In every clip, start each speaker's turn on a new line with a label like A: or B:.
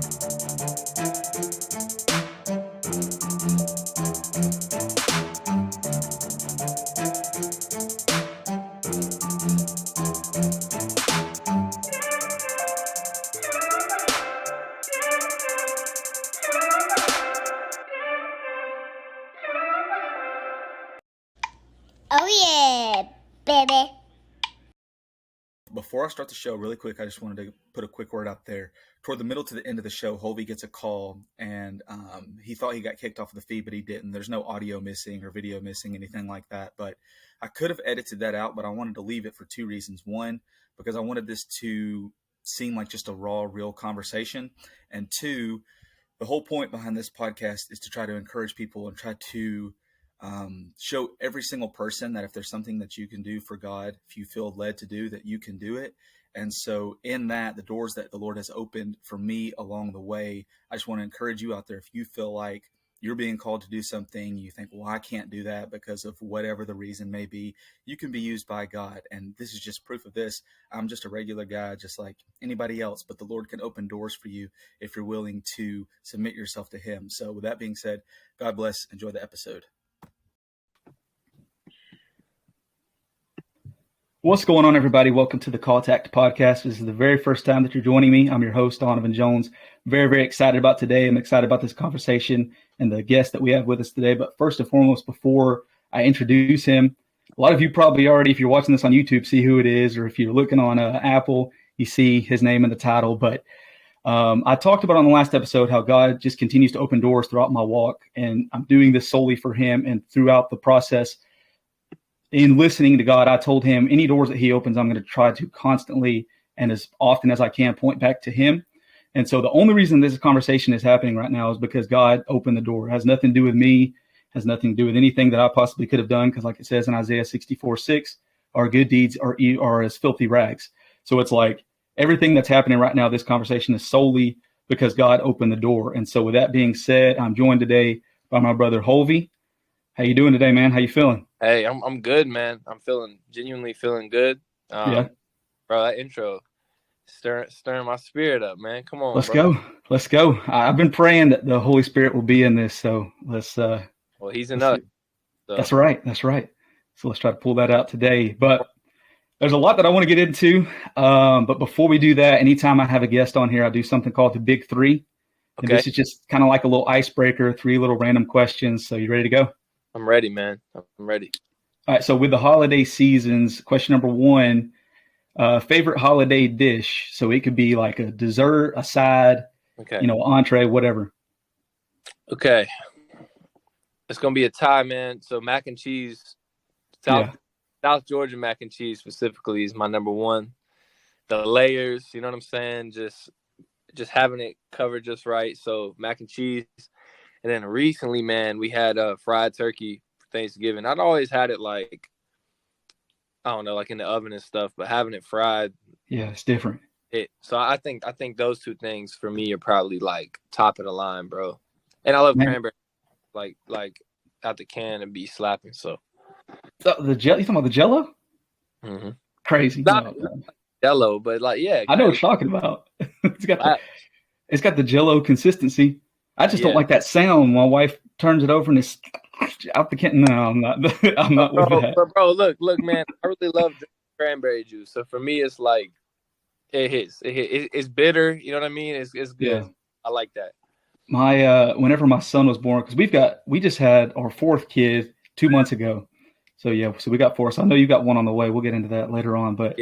A: Oh yeah, baby.
B: Before I start the show, really quick, I just wanted to put a quick word out there. Toward the middle to the end of the show, Hulvey gets a call, and he thought he got kicked off of the feed, but he didn't. There's no audio missing or video missing, anything like that. But I could have edited that out, but I wanted to leave it for two reasons. One, because I wanted this to seem like just a raw, real conversation. And two, the whole point behind this podcast is to try to encourage people and try to show every single person that if there's something that you can do for God, if you feel led to do, that you can do it. And so in that, the doors that the Lord has opened for me along the way, I just want to encourage you out there. If you feel like you're being called to do something, you think, well, I can't do that because of whatever the reason may be, you can be used by God. And this is just proof of this. I'm just a regular guy, just like anybody else, but the Lord can open doors for you if you're willing to submit yourself to Him. So with that being said, God bless. Enjoy the episode. What's going on, everybody? Welcome to the Call to Act podcast. This is the very first time that you're joining me. I'm your host, Donovan Jones. Very, very excited about today. I'm excited about this conversation and the guest that we have with us today. But first and foremost, before I introduce him, a lot of you probably already, if you're watching this on YouTube, see who it is, or if you're looking on Apple, you see his name in the title. But I talked about on the last episode how God just continues to open doors throughout my walk, and I'm doing this solely for Him. And throughout the process, in listening to God, I told Him any doors that He opens, I'm going to try to constantly and as often as I can point back to Him. And so the only reason this conversation is happening right now is because God opened the door. It has nothing to do with me, has nothing to do with anything that I possibly could have done, because like it says in Isaiah 64:6, our good deeds are as filthy rags. So it's like everything that's happening right now, this conversation is solely because God opened the door. And so with that being said, I'm joined today by my brother Hulvey. How you doing today, man? How you feeling?
C: Hey, I'm good, man. I'm genuinely feeling good.
B: Yeah,
C: bro, that intro stirring my spirit up, man. Come on,
B: let's
C: bro.
B: Let's go. I've been praying that the Holy Spirit will be in this, so let's.
C: Well, He's in us. So.
B: That's right. So let's try to pull that out today. But there's a lot that I want to get into. But before we do that, anytime I have a guest on here, I do something called the Big Three. Okay. And this is just kind of like a little icebreaker, 3 little random questions. So you ready to go?
C: I'm ready, man. I'm ready.
B: All right. So with the holiday seasons, question number 1, favorite holiday dish. So it could be like a dessert, a side, entree, whatever.
C: Okay. It's going to be a tie, man. So mac and cheese, South Georgia mac and cheese specifically is my number 1. The layers, you know what I'm saying? Just having it covered just right. So mac and cheese. And then recently, man, we had fried turkey for Thanksgiving. I'd always had it like, I don't know, like in the oven and stuff, but having it fried.
B: Yeah, it's different.
C: So I think those 2 things for me are probably like top of the line, bro. And I love cranberry, like out the can and be slapping. So
B: you talking about the Jello?
C: Mm-hmm.
B: Crazy.
C: Not Jello, but like, yeah.
B: I know what you're talking about. It's got the Jello consistency. I just don't like that sound. My wife turns it over and it's out the can. No, I'm not. I'm not with that.
C: Bro, look, man. I really love cranberry juice. So for me, it's like it hits. It's bitter. You know what I mean? It's good. Yeah. I like that.
B: Whenever my son was born, because we just had our 4th kid 2 months ago. So we got 4. So I know you got 1 on the way. We'll get into that later on. But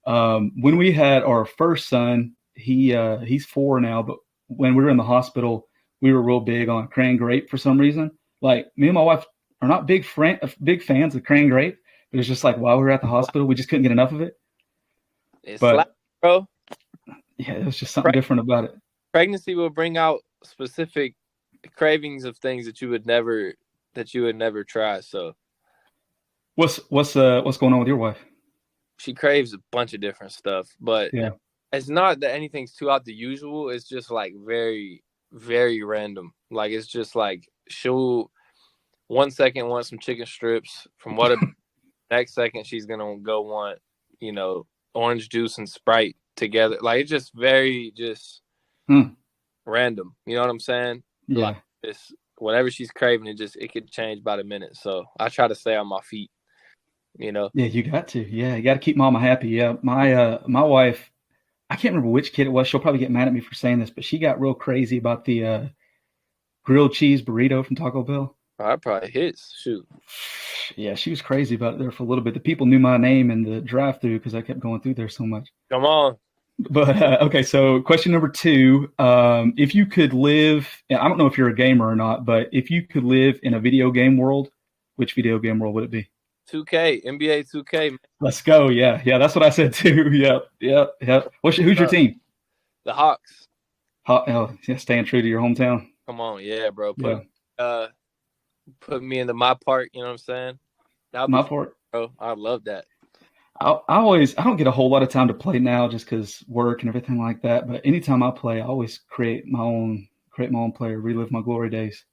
B: when we had our first son, he's 4 now. But when we were in the hospital, we were real big on cran grape for some reason. Like me and my wife are not big fans of cran grape. It was just like while we were at the hospital, we just couldn't get enough of it.
C: Slap, bro.
B: Yeah, it was just something different about it.
C: Pregnancy will bring out specific cravings of things that you would never try. So,
B: what's going on with your wife?
C: She craves a bunch of different stuff, but it's not that anything's too out the usual. It's just like very, very random. Like it's just like she'll 1 second want some chicken strips from next second she's gonna go want orange juice and Sprite together. Like it's just very random. You know what I'm saying?
B: Yeah.
C: Like it's whatever she's craving, it could change by the minute. So I try to stay on my feet. You know.
B: Yeah, you got to. Yeah, you got to keep mama happy. Yeah, my wife, I can't remember which kid it was. She'll probably get mad at me for saying this, but she got real crazy about the grilled cheese burrito from Taco Bell.
C: That probably hits. Shoot.
B: Yeah, she was crazy about it there for a little bit. The people knew my name in the drive-through because I kept going through there so much.
C: Come on.
B: But okay, so question number 2: if you could live, I don't know if you're a gamer or not, but if you could live in a video game world, which video game world would it be?
C: 2K, NBA 2K. Man.
B: Let's go. Yeah, that's what I said too. Yep. Who's your team?
C: The Hawks.
B: Yeah, staying true to your hometown.
C: Come on, yeah, bro. Put me into my part. You know what I'm saying?
B: My part,
C: bro. I love that.
B: I don't get a whole lot of time to play now just because work and everything like that. But anytime I play, I always create my own player, relive my glory days.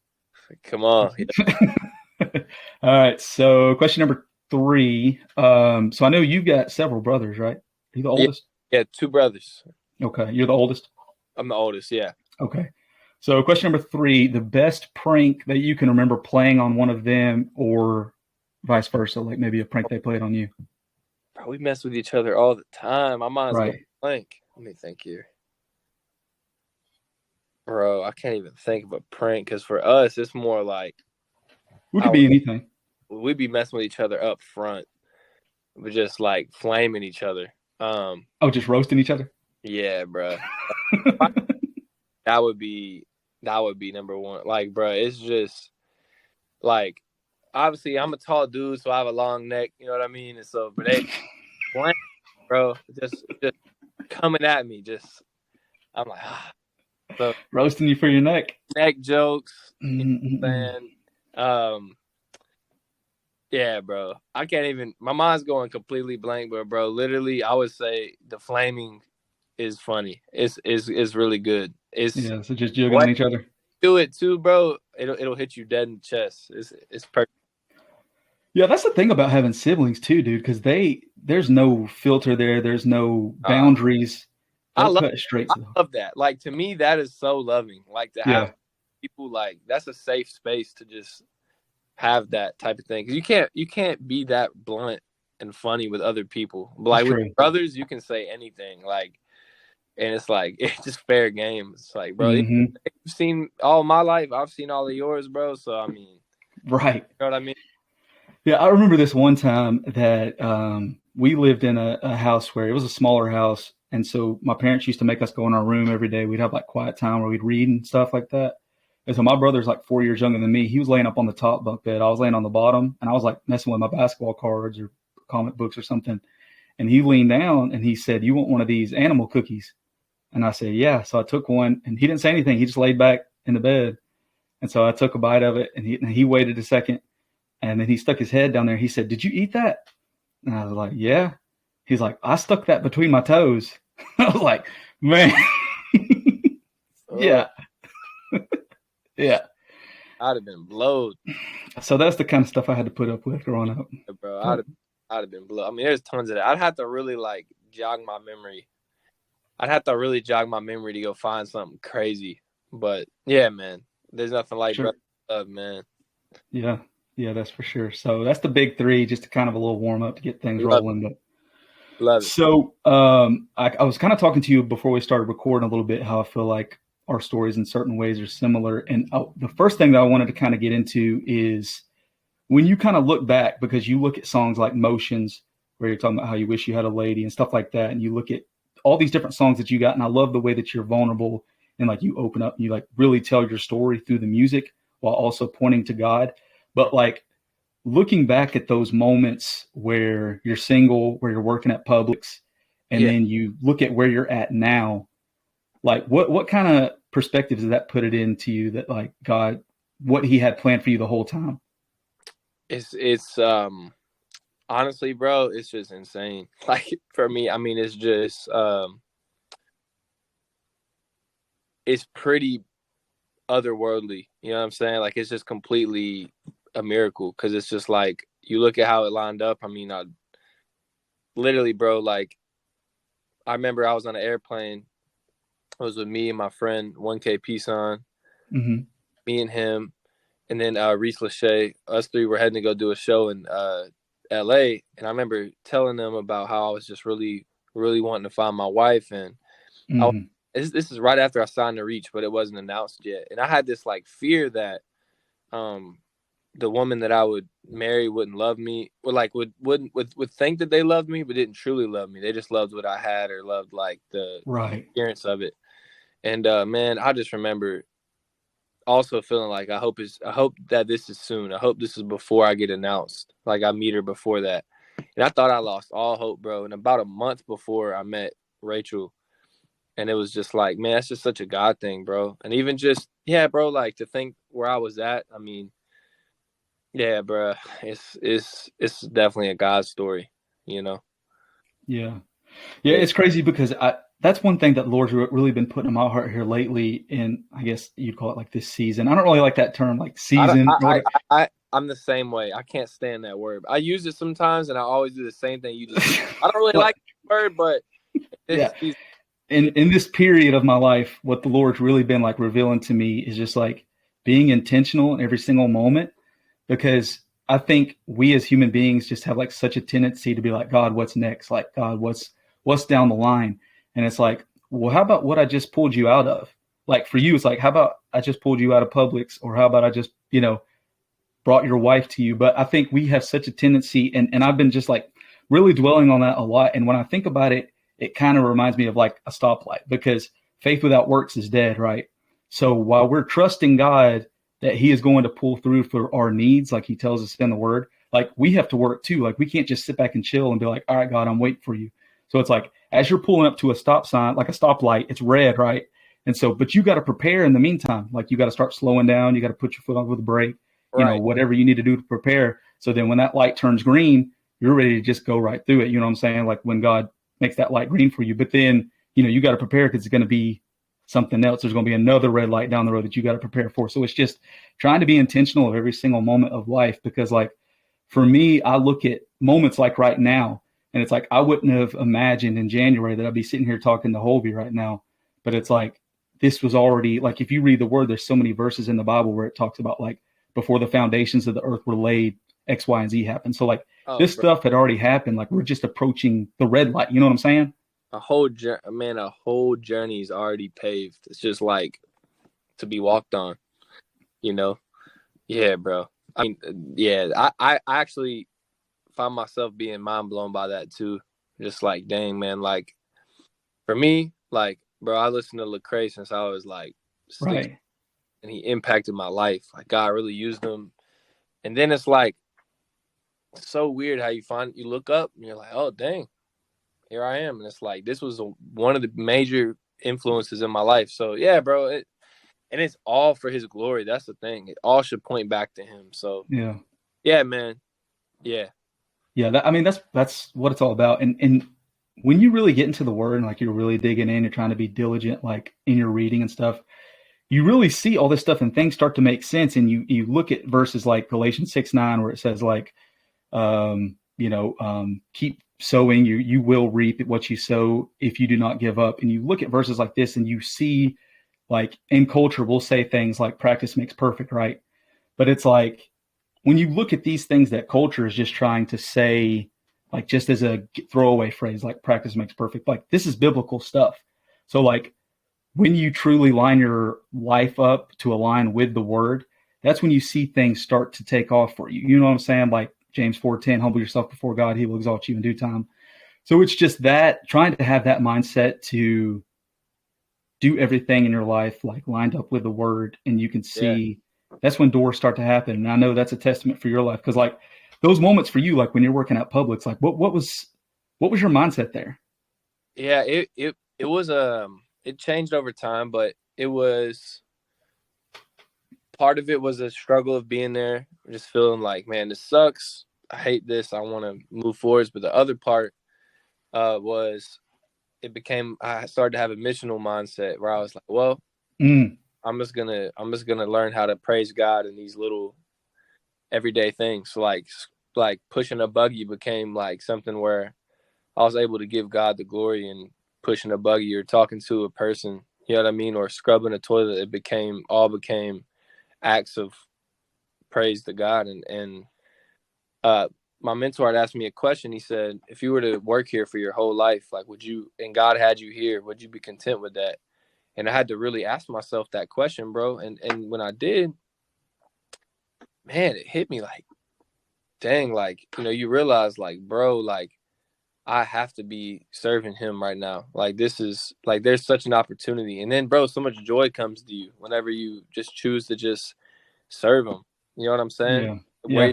C: Come on.
B: Yeah. All right. So question number 3. So I know you've got several brothers, right? Are you the oldest?
C: Yeah, 2 brothers.
B: Okay. You're the oldest?
C: I'm the oldest, yeah.
B: Okay. So question number 3, the best prank that you can remember playing on one of them or vice versa, like maybe a prank they played on you.
C: Bro, we mess with each other all the time. My mind's
B: right.
C: going blank. Let me think here. Bro, I can't even think of a prank because for us, it's more like
B: we could be anything.
C: We'd be messing with each other up front. We're just like flaming each other.
B: Just roasting each other?
C: Yeah, bro. That would be number 1. Like, bro, it's just like obviously I'm a tall dude, so I have a long neck. You know what I mean? And so, but they, bro, just coming at me. I'm like, so
B: roasting you for your neck
C: jokes.
B: Mm-hmm.
C: And yeah, bro, I can't even. My mind's going completely blank, but bro, literally, I would say the flaming is funny. It's really good.
B: So just joking on each other.
C: Do it too, bro. It'll hit you dead in the chest. It's perfect.
B: Yeah, that's the thing about having siblings too, dude. Because there's no filter there. There's no boundaries.
C: I love that. Like to me, that is so loving. Like to have people like that's a safe space to just have that type of thing. Because you can't be that blunt and funny with other people. Like with brothers, you can say anything. Like. And it's like, it's just fair game. It's like, bro, you've seen all my life. I've seen all of yours, bro. So, I mean.
B: Right.
C: You know what I mean?
B: Yeah, I remember this one time that we lived in a house where it was a smaller house. And so my parents used to make us go in our room every day. We'd have like quiet time where we'd read and stuff like that. And so my brother's like 4 years younger than me. He was laying up on the top bunk bed. I was laying on the bottom. And I was like messing with my basketball cards or comic books or something. And he leaned down and he said, "You want one of these animal cookies?" And I said, "Yeah." So I took one and he didn't say anything. He just laid back in the bed. And so I took a bite of it and he waited a second and then he stuck his head down there. He said, "Did you eat that?" And I was like, "Yeah." He's like, "I stuck that between my toes." I was like, man. Yeah. Yeah.
C: I'd have been blowed.
B: So that's the kind of stuff I had to put up with growing up.
C: Bro, I'd have been blowed. I mean, there's tons of that. I'd have to really like jog my memory. I'd have to really jog my memory to go find something crazy. But yeah, man, there's nothing like brother love, man.
B: Yeah, that's for sure. So that's the big 3, just to kind of a little warm up to get things rolling. But
C: love it.
B: So I was kind of talking to you before we started recording a little bit how I feel like our stories in certain ways are similar. And the first thing that I wanted to kind of get into is when you kind of look back, because you look at songs like Motions, where you're talking about how you wish you had a lady and stuff like that, and you look at all these different songs that you got. And I love the way that you're vulnerable and like you open up and you like really tell your story through the music while also pointing to God. But like looking back at those moments where you're single, where you're working at Publix, and then you look at where you're at now, like what kind of perspective does that put it into you that like God, what he had planned for you the whole time?
C: It's honestly, bro, it's just insane. Like for me, I mean, it's just it's pretty otherworldly. You know what I'm saying? Like it's just completely a miracle because it's just like you look at how it lined up. I mean, literally, bro. Like I remember I was on an airplane was with me and my friend 1K Peason,
B: Mm-hmm.
C: me and him, and then Reese Lachey. Us three were heading to go do a show in LA, and I remember telling them about how I was just really, really wanting to find my wife, and this is right after I signed the Reach, but it wasn't announced yet, and I had this like fear that the woman that I would marry wouldn't love me, or like would think that they loved me, but didn't truly love me. They just loved what I had, or loved like the appearance of it. And man, I just remember also feeling like I hope that this is soon. I hope this is before I get announced. Like I meet her before that. And I thought I lost all hope, bro. And about a month before I met Rachel, and it was just like, man, that's just such a God thing, bro. And even just, yeah, bro, like to think where I was at. I mean, yeah, bro, it's definitely a God story, you know?
B: Yeah. It's crazy because that's one thing that the Lord's really been putting in my heart here lately. And I guess you'd call it like this season. I don't really like that term, like season.
C: I'm the same way. I can't stand that word. I use it sometimes, and I always do the same thing. I don't really like the word, but
B: in this period of my life, what the Lord's really been like revealing to me is just like being intentional in every single moment. Because I think we as human beings just have like such a tendency to be like, God, what's next? Like, God, what's down the line? And it's like, well, how about what I just pulled you out of? Like for you, it's like, how about I just pulled you out of Publix, or how about I just, brought your wife to you? But I think we have such a tendency, and I've been just like really dwelling on that a lot. And when I think about it, it kind of reminds me of like a stoplight, because faith without works is dead, right? So while we're trusting God that he is going to pull through for our needs, like he tells us in the word, like we have to work too. Like we can't just sit back and chill and be like, all right, God, I'm waiting for you. So it's like, as you're pulling up to a stop sign, like a stoplight, it's red, right? And so, but you got to prepare in the meantime. Like you got to start slowing down. You got to put your foot on with the brake, whatever you need to do to prepare. So then when that light turns green, you're ready to just go right through it. You know what I'm saying? Like when God makes that light green for you, but then, you got to prepare because it's going to be something else. There's going to be another red light down the road that you got to prepare for. So it's just trying to be intentional of every single moment of life, because like for me, I look at moments like right now, and it's like, I wouldn't have imagined in January that I'd be sitting here talking to Hulvey right now. But it's like, this was already like, if you read the word, there's so many verses in the Bible where it talks about like before the foundations of the earth were laid, X, Y, and Z happened. So like stuff had already happened. Like we're just approaching the red light. You know what I'm saying?
C: A whole journey is already paved. It's just like to be walked on, Yeah, bro. I mean, yeah, I actually find myself being mind blown by that too. Just like, dang, man. Like for me, like, bro, I listened to Lecrae since I was like 6,
B: right,
C: and he impacted my life. Like God really used him. And then it's like so weird how you look up and you're like, oh, dang. Here I am. And it's like, this was one of the major influences in my life. So yeah, bro. And it's all for his glory. That's the thing. It all should point back to him. So yeah, man. Yeah.
B: That's what it's all about. And when you really get into the word and like you're really digging in, you're trying to be diligent, like in your reading and stuff, you really see all this stuff and things start to make sense. And you look at verses like Galatians 6:9, where it says like, keep sowing, you will reap what you sow if you do not give up. And you look at verses like this and you see, like in culture, we'll say things like practice makes perfect, right? But it's like, when you look at these things that culture is just trying to say, like just as a throwaway phrase, like practice makes perfect, like this is biblical stuff. So like when you truly line your life up to align with the word, that's when you see things start to take off for you. You know what I'm saying? Like James 4:10, humble yourself before God, he will exalt you in due time. So it's just that, trying to have that mindset to do everything in your life like lined up with the word, and you can see that's when doors start to happen. And I know that's a testament for your life, because like those moments for you, like when you're working at Publix, like what was your mindset there?
C: Yeah, it was it changed over time, but it was, part of it was a struggle of being there, just feeling like, man, this sucks. I hate this. I want to move forwards. But the other part was I started to have a missional mindset where I was like, well, I'm just gonna learn how to praise God in these little everyday things. So like pushing a buggy became like something where I was able to give God the glory, and pushing a buggy or talking to a person you know what I mean, or scrubbing a toilet. It became acts of praise to God. And my mentor had asked me a question. He said, if you were to work here for your whole life, like, would you, and God had you here, would you be content with that? And I had to really ask myself that question, bro. And when I did, man, it hit me like, dang, like, you know, you realize, like, bro, like, I have to be serving him right now. Like, this is, like, there's such an opportunity. And then, bro, so much joy comes to you whenever you just choose to just serve him. You know what I'm saying?
B: Yeah.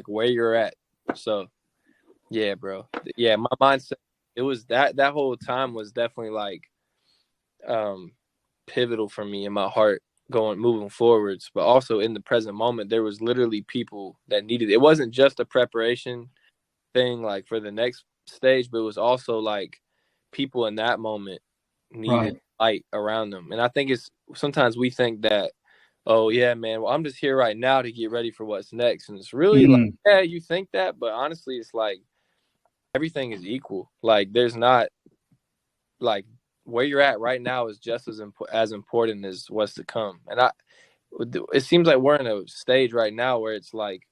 C: Where you're at. So, yeah, bro. Yeah, my mindset, it was that whole time was definitely, like, pivotal for me in my heart moving forwards. But also in the present moment, there was literally people that needed it. It wasn't just a preparation thing, like, for the next stage, but it was also like people in that moment needed light around them. And I think it's sometimes we think that, oh yeah, man, well, I'm just here right now to get ready for what's next. And it's really like, yeah, you think that, but honestly, it's like everything is equal. Like, there's not, like, where you're at right now is just as important as what's to come. And it seems like we're in a stage right now where it's like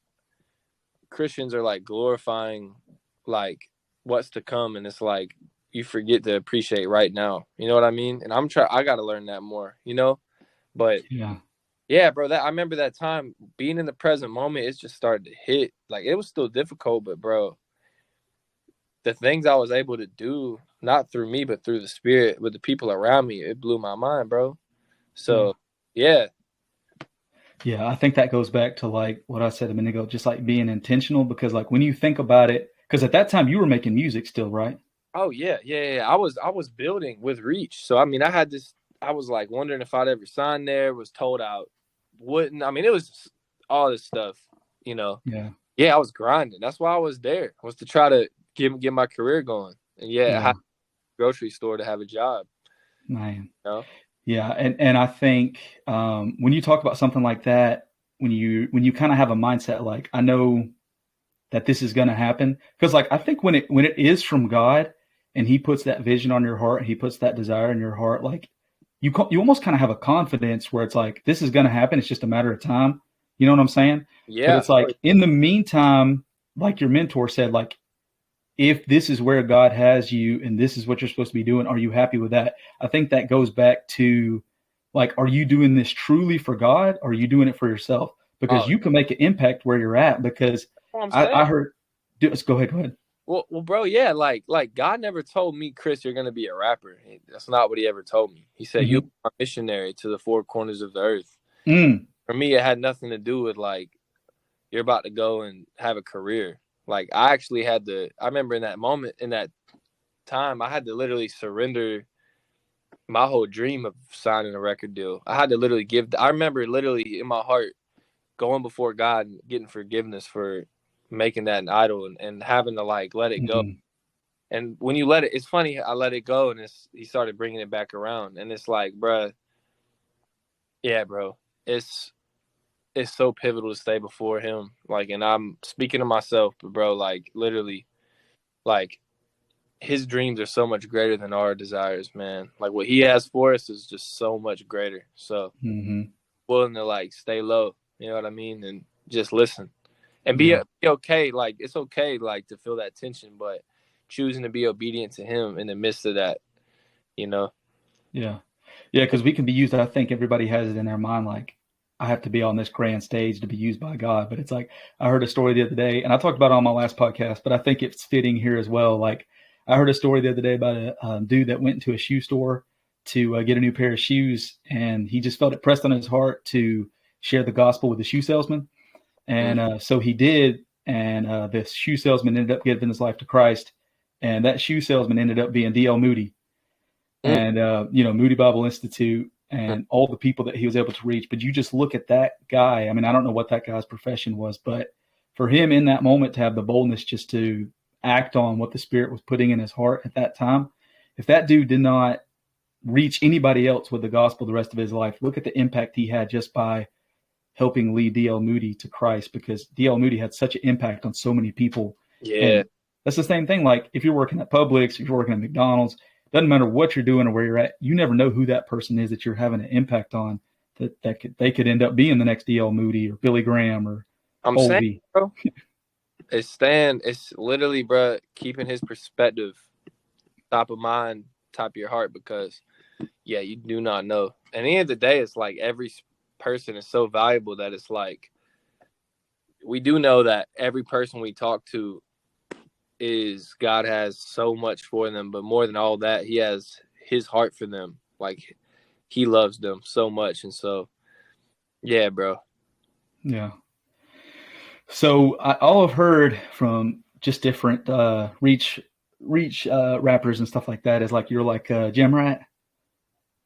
C: Christians are like glorifying like what's to come, and it's like you forget to appreciate right now. You know what I mean? And I got to learn that more, you know? But yeah, bro, I remember that time being in the present moment, it just started to hit. Like, it was still difficult, but bro, the things I was able to do, not through me, but through the Spirit with the people around me, it blew my mind, bro. So, yeah.
B: Yeah, I think that goes back to like what I said a minute ago, just like being intentional, because like when you think about it, because at that time you were making music still, right?
C: Oh yeah. I was building with Reach. So I mean, I was like wondering if I'd ever sign there, was told I wouldn't. I mean, it was all this stuff, you know. Yeah, I was grinding. That's why I was there, was to try to get my career going. And I had a grocery store to have a job.
B: Man.
C: You know?
B: Yeah, and I think when you talk about something like that, when you kind of have a mindset like, I know that this is going to happen, because like I think when it is from God and He puts that vision on your heart, He puts that desire in your heart, like you almost kind of have a confidence where it's like, this is going to happen. It's just a matter of time. You know what I'm saying?
C: Yeah.
B: But it's like in the meantime, like your mentor said, like, if this is where God has you and this is what you're supposed to be doing, are you happy with that? I think that goes back to like, are you doing this truly for God? Or are you doing it for yourself? Because you can make an impact where you're at. Because I heard, go ahead.
C: Well, bro, yeah, like God never told me, Chris, you're gonna be a rapper. That's not what He ever told me. He said, you are a missionary to the four corners of the earth. For me, it had nothing to do with like you're about to go and have a career. Like, I actually I remember in that moment, in that time, I had to literally surrender my whole dream of signing a record deal. I had to literally I remember literally in my heart going before God and getting forgiveness for making that an idol and having to like let it go. And when you let it, it's funny, I let it go and He started bringing it back around. And it's like, bruh, yeah, bro, it's so pivotal to stay before Him. Like, and I'm speaking to myself, but bro, like literally, like His dreams are so much greater than our desires, man. Like, what He has for us is just so much greater. So willing to like stay low, you know what I mean? And just listen and be okay. Like, it's okay, like, to feel that tension, but choosing to be obedient to Him in the midst of that, you know?
B: Yeah. Because we can be used. I think everybody has it in their mind, like, I have to be on this grand stage to be used by God. But it's like, I heard a story the other day, and I talked about it on my last podcast, but I think it's fitting here as well. Like, I heard a story the other day about a dude that went into a shoe store to get a new pair of shoes, and he just felt it pressed on his heart to share the gospel with the shoe salesman. And so he did, and this shoe salesman ended up giving his life to Christ, and that shoe salesman ended up being D.L. Moody. And, Moody Bible Institute and all the people that he was able to reach. But you just look at that guy. I mean, I don't know what that guy's profession was, but for him in that moment to have the boldness just to act on what the Spirit was putting in his heart at that time, if that dude did not reach anybody else with the gospel the rest of his life, look at the impact he had just by helping lead D.L. Moody to Christ, because D.L. Moody had such an impact on so many people.
C: Yeah.
B: And that's the same thing. Like, if you're working at Publix, if you're working at McDonald's, doesn't matter what you're doing or where you're at, you never know who that person is that you're having an impact on. They could end up being the next D.L. Moody or Billy Graham or Hulvey.
C: Saying, bro, it's literally, bro, keeping his perspective top of mind, top of your heart, because yeah, you do not know. At the end of the day, it's like every person is so valuable that it's like we do know that every person we talk to is God has so much for them, but more than all that, he has his heart for them. Like he loves them so much. And so, yeah, bro.
B: Yeah. So all I've heard from just different reach rappers and stuff like that is like you're like a gym rat,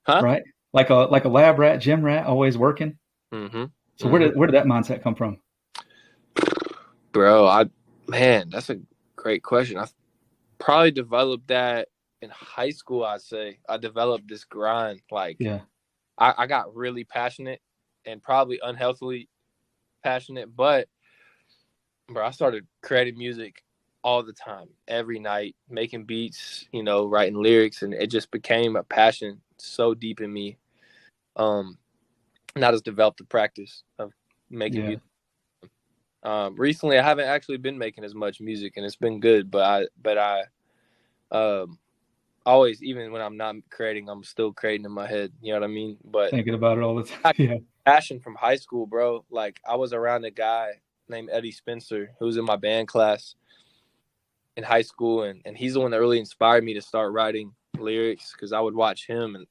B: right? Like a lab rat, gym rat, always working.
C: Mm-hmm.
B: So where did that mindset come from,
C: bro? That's a great question. I probably developed that in high school. I'd say I developed this grind. Like,
B: yeah,
C: I got really passionate and probably unhealthily passionate, but bro, I started creating music all the time, every night, making beats, writing lyrics, and it just became a passion so deep in me. And I just developed the practice of making music. Recently, I haven't actually been making as much music, and it's been good. But I always, even when I'm not creating, I'm still creating in my head. You know what I mean? But
B: thinking about it all the time. Yeah,
C: passion from high school, bro. Like I was around a guy named Eddie Spencer, who was in my band class in high school, and he's the one that really inspired me to start writing lyrics, because I would watch him and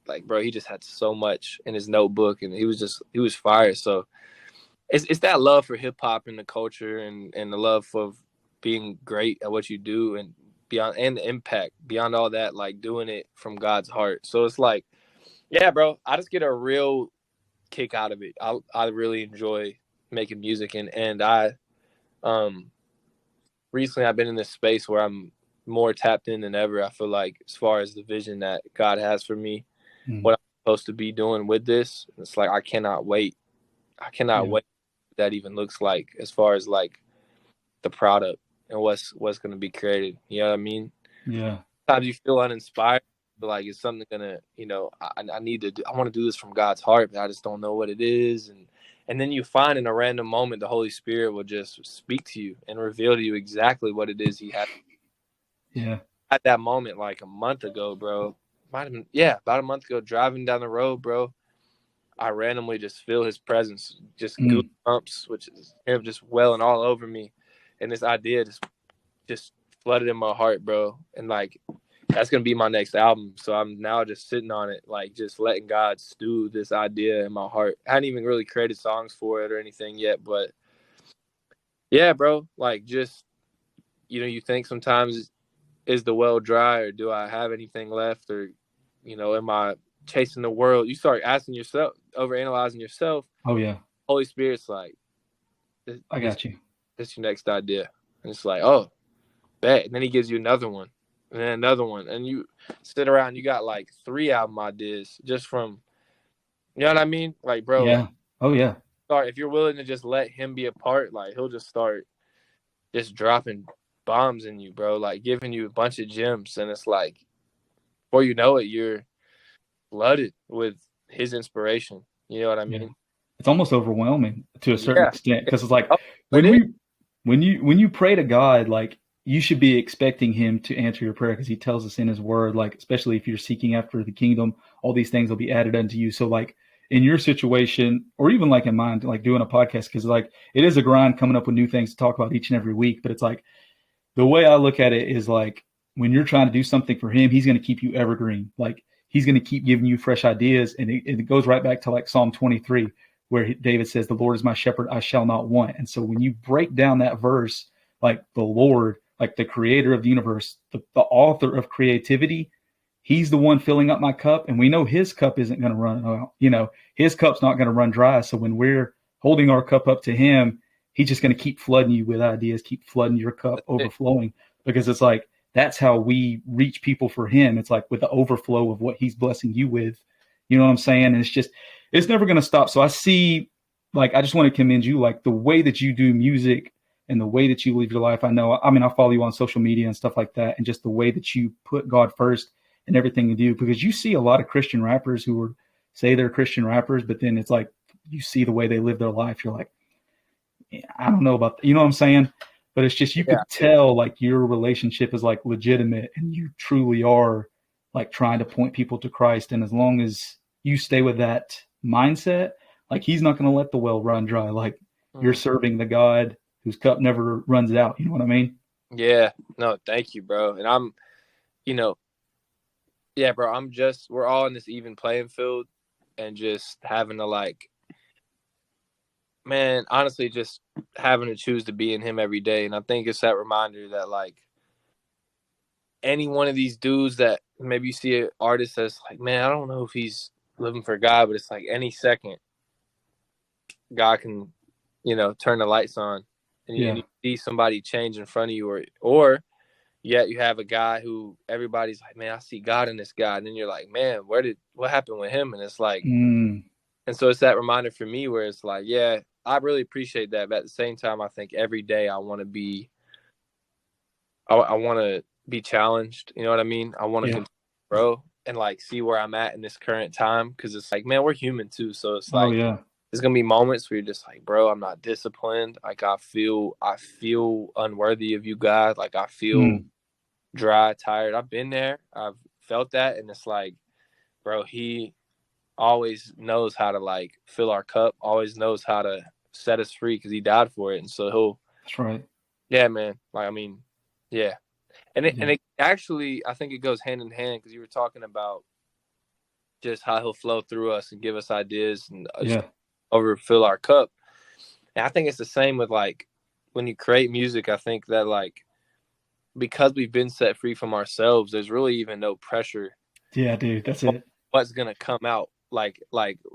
C: like, bro, he just had so much in his notebook, and he was fire. So it's that love for hip hop and the culture and the love of being great at what you do and beyond, and the impact beyond all that, like doing it from God's heart. So it's like, yeah, bro, I just get a real kick out of it. I really enjoy making music, and I recently I've been in this space where I'm more tapped in than ever. I feel like as far as the vision that God has for me, what I'm supposed to be doing with this, it's like I cannot wait. I cannot wait what that even looks like as far as like the product and what's going to be created. You know what I mean?
B: Yeah.
C: Sometimes you feel uninspired, but like it's something gonna, I need to do, I want to do this from God's heart, but I just don't know what it is. And then you find in a random moment, the Holy Spirit will just speak to you and reveal to you exactly what it is he had.
B: Yeah.
C: At that moment, like a month ago, bro, about a month ago, driving down the road, bro, I randomly just feel his presence, just goosebumps, which is him just welling all over me. And this idea just flooded in my heart, bro. And like, that's going to be my next album. So I'm now just sitting on it, like just letting God stew this idea in my heart. I hadn't even really created songs for it or anything yet, but yeah, bro, like just, you think sometimes, is the well dry, or do I have anything left, or, am I chasing the world? You start asking yourself, overanalyzing yourself.
B: Oh yeah.
C: Holy Spirit's like,
B: I got you.
C: This is your next idea. And it's like, oh, bet. And then he gives you another one and then another one. And you sit around, you got like 3 album ideas just from, you know what I mean? Like, bro.
B: Yeah. Oh yeah.
C: If you're willing to just let him be a part, like he'll just start just dropping bombs in you, bro, like giving you a bunch of gems. And it's like, before you know it, you're flooded with his inspiration. You know what I mean?
B: Yeah. It's almost overwhelming to a certain extent, because it's like when you pray to God, like you should be expecting him to answer your prayer, because he tells us in his word, like, especially if you're seeking after the kingdom, all these things will be added unto you. So like in your situation, or even like in mine, like doing a podcast, because like it is a grind coming up with new things to talk about each and every week. But it's like, the way I look at it is like, when you're trying to do something for him, he's going to keep you evergreen. Like he's going to keep giving you fresh ideas. And it goes right back to like Psalm 23, where David says, the Lord is my shepherd, I shall not want. And so when you break down that verse, like the Lord, like the creator of the universe, the author of creativity, he's the one filling up my cup. And we know his cup isn't going to run out. His cup's not going to run dry. So when we're holding our cup up to him, he's just going to keep flooding you with ideas, keep flooding your cup overflowing, because it's like, that's how we reach people for him. It's like with the overflow of what he's blessing you with, you know what I'm saying? And it's never going to stop. So I see, like, I just want to commend you, like the way that you do music and the way that you live your life. I follow you on social media and stuff like that. And just the way that you put God first in everything you do, because you see a lot of Christian rappers who say they're Christian rappers, but then it's like you see the way they live their life. You're like, I don't know about, you know what I'm saying? But it's just, you could tell like your relationship is like legitimate and you truly are like trying to point people to Christ. And as long as you stay with that mindset, like he's not going to let the well run dry. Like you're serving the God whose cup never runs out. You know what I mean?
C: Yeah. No, thank you, bro. And I'm, yeah, bro, we're all in this even playing field and just having to like, man, honestly, just having to choose to be in him every day. And I think it's that reminder that like any one of these dudes that maybe you see an artist that's like, man, I don't know if he's living for God, but it's like any second God can, turn the lights on and you see somebody change in front of you or yet you have a guy who everybody's like, man, I see God in this guy. And then you're like, man, what happened with him? And it's like, and so it's that reminder for me where it's like, yeah, I really appreciate that. But at the same time, I think every day I want to be challenged. You know what I mean? I want to continue to grow and like see where I'm at in this current time. Cause it's like, man, we're human too. So it's like, there's going to be moments where you're just like, bro, I'm not disciplined. Like I feel unworthy of you, God. Like I feel dry, tired. I've been there. I've felt that. And it's like, bro, he always knows how to like fill our cup, always knows how to set us free because he died for it. And so
B: that's right.
C: Yeah, man. Like, I mean, yeah. And it actually, I think it goes hand in hand because you were talking about just how he'll flow through us and give us ideas and overfill our cup. And I think it's the same with like when you create music. I think that like because we've been set free from ourselves, there's really even no pressure.
B: Yeah, dude, that's it.
C: What's gonna come out like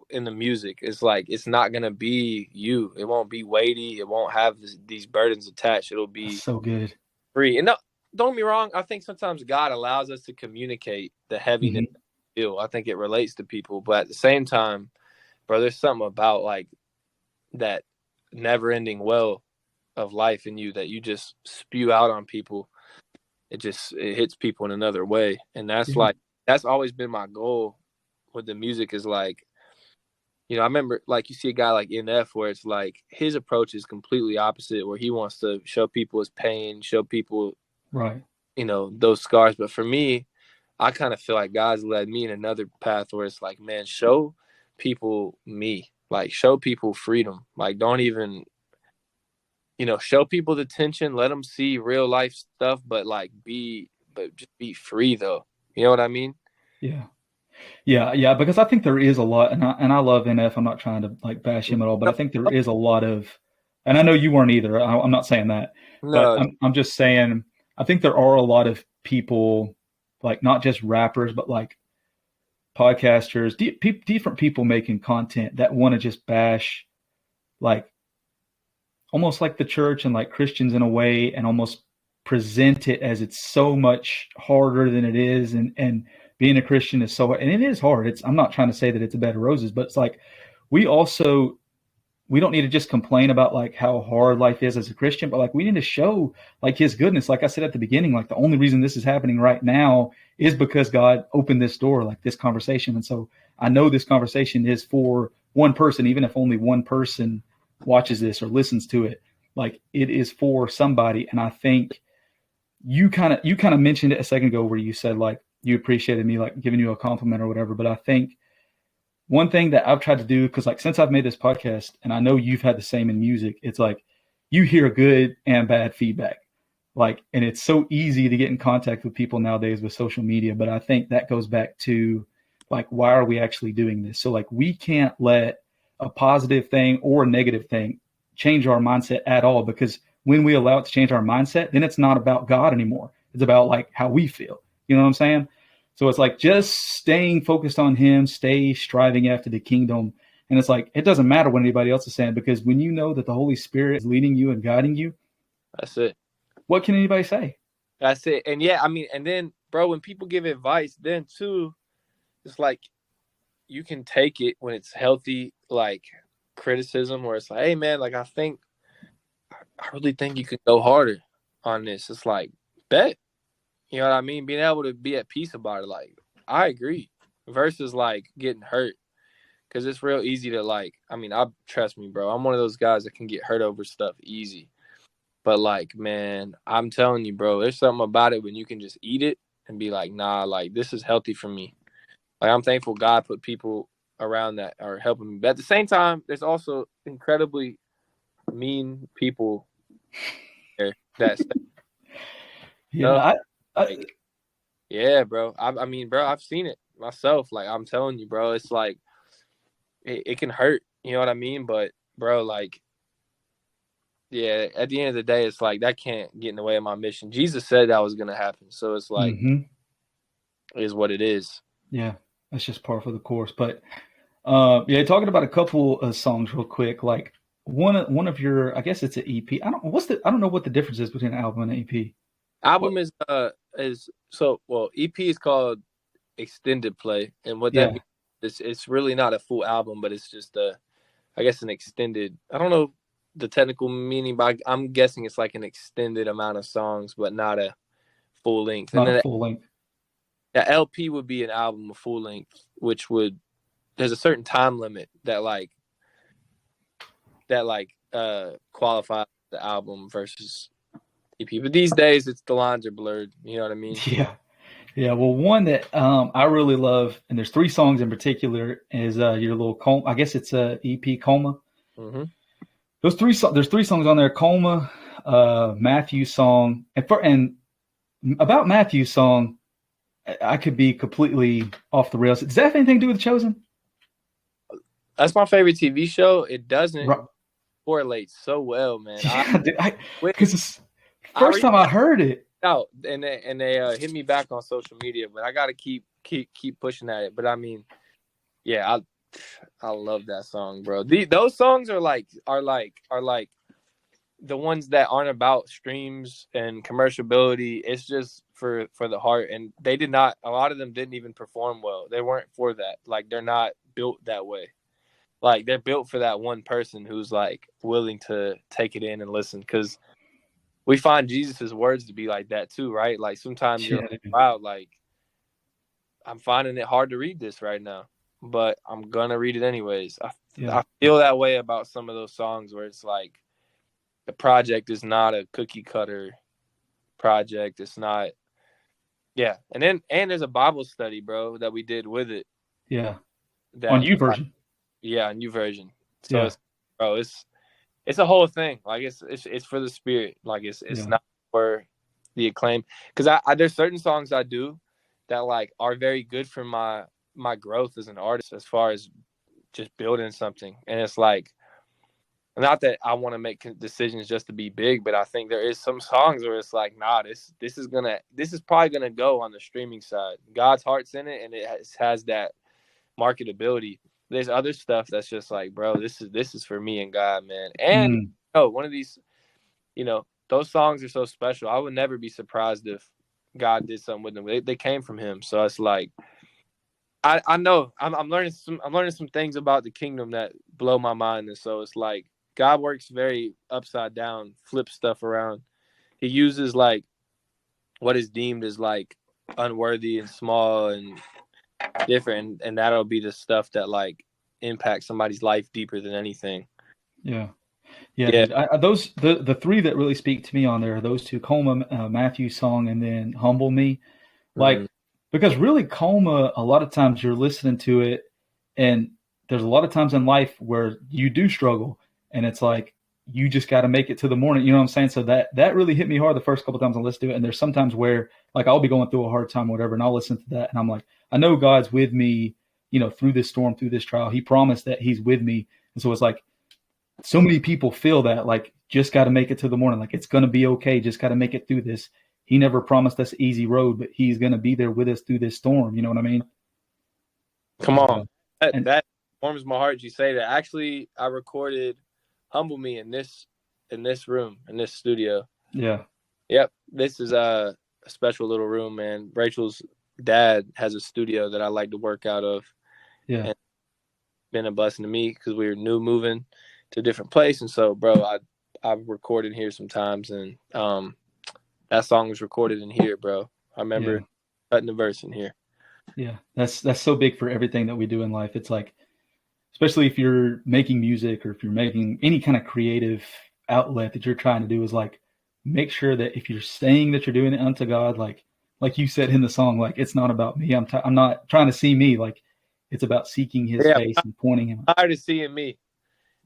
C: in the music? It's like it's not gonna be you. It won't be weighty. It won't have these burdens attached. It'll be
B: so good,
C: free. And no, don't get me wrong. I think sometimes God allows us to communicate the heaviness. I think it relates to people, but at the same time, bro, there's something about like that never-ending well of life in you that you just spew out on people. It hits people in another way, and that's like that's always been my goal with the music. Is like, I remember like you see a guy like NF where it's like his approach is completely opposite, where he wants to show people his pain, show people those scars. But for me, I kind of feel like God's led me in another path where it's like, man, show people me, like show people freedom, like don't even show people the tension, let them see real life stuff, but just be free though. You know what I mean?
B: Yeah, because I think there is a lot, and I love NF. I'm not trying to like bash him at all, but I think there is a lot of, and I know you weren't either. I'm not saying that, but I'm just saying I think there are a lot of people, like not just rappers, but like podcasters, different people making content that want to just bash, like almost like the church and like Christians in a way, and almost present it as it's so much harder than it is, and being a Christian is so hard, and it is hard. I'm not trying to say that it's a bed of roses, but it's like we don't need to just complain about like how hard life is as a Christian, but like we need to show like his goodness. Like I said at the beginning, like the only reason this is happening right now is because God opened this door, like this conversation. And so I know this conversation is for one person, even if only one person watches this or listens to it, like it is for somebody. And I think you kind of mentioned it a second ago where you said like you appreciated me like giving you a compliment or whatever. But I think one thing that I've tried to do, because like since I've made this podcast, and I know you've had the same in music, it's like you hear good and bad feedback. Like, and it's so easy to get in contact with people nowadays with social media. But I think that goes back to like, why are we actually doing this? So like we can't let a positive thing or a negative thing change our mindset at all, because when we allow it to change our mindset, then it's not about God anymore. It's about like how we feel. You know what I'm saying? So it's like just staying focused on him, stay striving after the kingdom. And it's like, it doesn't matter what anybody else is saying, because when you know that the Holy Spirit is leading you and guiding you,
C: that's it.
B: What can anybody say?
C: That's it. And yeah, I mean, and then bro, when people give advice, then too, it's like you can take it when it's healthy, like criticism, where it's like, hey man, like I really think you could go harder on this. It's like, bet. You know what I mean? Being able to be at peace about it. Like, I agree. Versus like getting hurt. Because it's real easy to like, I mean, trust me, bro. I'm one of those guys that can get hurt over stuff easy. But like, man, I'm telling you, bro, there's something about it when you can just eat it and be like, nah, like this is healthy for me. Like I'm thankful God put people around that are helping me. But at the same time, there's also incredibly mean people there that
B: Yeah,
C: like, yeah, bro. I mean, bro, I've seen it myself. Like I'm telling you, bro, it's like it can hurt. You know what I mean? But bro, like, yeah, at the end of the day, it's like that can't get in the way of my mission. Jesus said that was gonna happen, so it's like it is what it is.
B: Yeah, that's just par for the course. But yeah, talking about a couple of songs real quick, like one of your, I guess it's an EP. I don't know what the difference is between an album and an EP.
C: Album is EP is called extended play, and what that
B: Yeah.
C: means is it's really not a full album, but it's just I guess an extended. I don't know the technical meaning, but I'm guessing it's like an extended amount of songs, but not a full length.
B: Not
C: And
B: a
C: then
B: full length.
C: the LP would be an album of full length, which there's a certain time limit that qualifies the album versus EP. But these days, the lines are blurred. You know what I mean?
B: Yeah. Yeah. Well, one that I really love, and there's 3 songs in particular, is your little Coma. I guess it's a EP, Coma.
C: Mm-hmm.
B: There's 3 songs on there: Coma, Matthew's song, and about Matthew's song, I could be completely off the rails. Does that have anything to do with Chosen?
C: That's my favorite TV show. It doesn't correlate so well, man.
B: Yeah, because it's first time I heard it.
C: Out and they hit me back on social media, but I gotta keep pushing at it. But I mean, yeah, I love that song, bro. Those songs are like the ones that aren't about streams and commerciality. It's just for the heart, and a lot of them didn't even perform well. They weren't for that. Like they're not built that way. Like they're built for that one person who's like willing to take it in and listen, because we find Jesus's words to be like that too, right? Like sometimes you're like, wow, like I'm finding it hard to read this right now, but I'm gonna read it anyways. I feel that way about some of those songs where it's like the project is not a cookie cutter project. It's not, yeah. And there's a Bible study, bro, that we did with it.
B: Yeah. On YouVersion.
C: Yeah, on YouVersion. So it's a whole thing. Like it's for the spirit. Like it's not for the acclaim. Because there's certain songs I do that like are very good for my growth as an artist, as far as just building something. And it's like, not that I want to make decisions just to be big, but I think there is some songs where it's like, nah, this is probably gonna go on the streaming side. God's heart's in it, and it has that marketability. There's other stuff that's just like, bro, this is for me and God, man. And one of these, those songs are so special. I would never be surprised if God did something with them. They came from Him, so it's like, I know I'm learning some things about the kingdom that blow my mind, and so it's like God works very upside down, flips stuff around. He uses like what is deemed as like unworthy and small and different, and that'll be the stuff that like impacts somebody's life deeper than anything.
B: Yeah. Dude, those the 3 that really speak to me on there are those 2: Coma, Matthew's song, and then Humble Me. Like, because really Coma, a lot of times you're listening to it, and there's a lot of times in life where you do struggle, and it's like you just got to make it to the morning. You know what I'm saying? So that really hit me hard the first couple of times I listened to it. And there's sometimes where like I'll be going through a hard time, or whatever, and I'll listen to that, and I'm like, I know God's with me, through this storm, through this trial. He promised that He's with me. And so it's like, so many people feel that, like, just got to make it to the morning. Like, it's going to be okay. Just got to make it through this. He never promised us an easy road, but He's going to be there with us through this storm. You know what I mean?
C: Come on. That warms my heart. You say that. Actually, I recorded Humble Me in this room, in this studio.
B: Yeah.
C: Yep. This is a special little room, man. Rachel's dad has a studio that I like to work out of.
B: Yeah.
C: And it's been a blessing to me because we were moving to a different place. And so, bro, I've recorded here sometimes, and that song was recorded in here, bro. I remember cutting the verse in here.
B: Yeah, that's so big for everything that we do in life. It's like, especially if you're making music or if you're making any kind of creative outlet that you're trying to do, is like make sure that if you're saying that you're doing it unto God, like you said in the song, like it's not about me. I'm not trying to see me. Like it's about seeking His
C: Yeah,
B: face and pointing Him.
C: I'm tired of seeing me.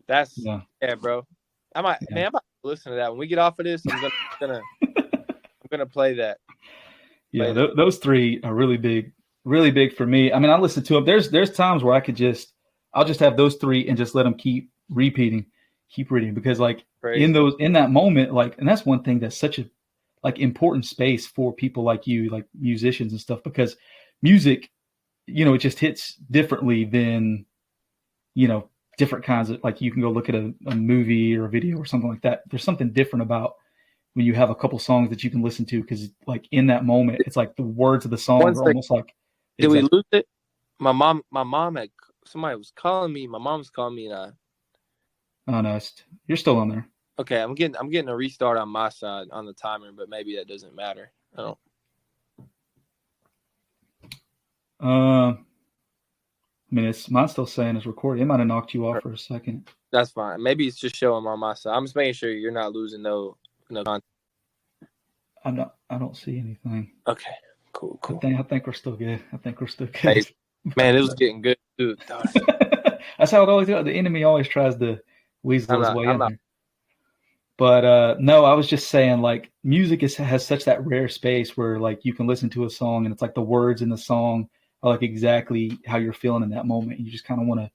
C: That's
B: Yeah,
C: bro. I
B: yeah.
C: might listen to that when we get off of this. I'm gonna play that.
B: Yeah, those three are really big for me. I mean, I listen to them. There's times where I'll just have those three and just let them keep repeating, keep reading, because like
C: Crazy.
B: in that moment, like, and that's one thing that's such a like important space for people like you, like musicians and stuff, because music, it just hits differently than, different kinds of, like, you can go look at a movie or a video or something like that. There's something different about when you have a couple songs that you can listen to, because like in that moment, it's like the words of the song
C: One
B: are
C: second.
B: almost like.
C: Did we
B: Exactly.
C: lose it? My mom had somebody was calling me. My mom's calling me, and
B: Oh no, you're still on there.
C: okay, I'm getting a restart on my side on the timer, but maybe that doesn't matter. I don't.
B: I mean, mine's still saying it's recording. It might have knocked you off for a second.
C: That's fine. Maybe it's just showing on my side. I'm just making sure you're not losing no content.
B: I don't see anything.
C: Okay, cool.
B: I think we're still good.
C: Hey, man, it was getting good too.
B: That's how it always goes. The enemy always tries to weasel his way in there. But no, I was just saying, like, music has such that rare space where like you can listen to a song and it's like the words in the song are like exactly how you're feeling in that moment. You just kind of want to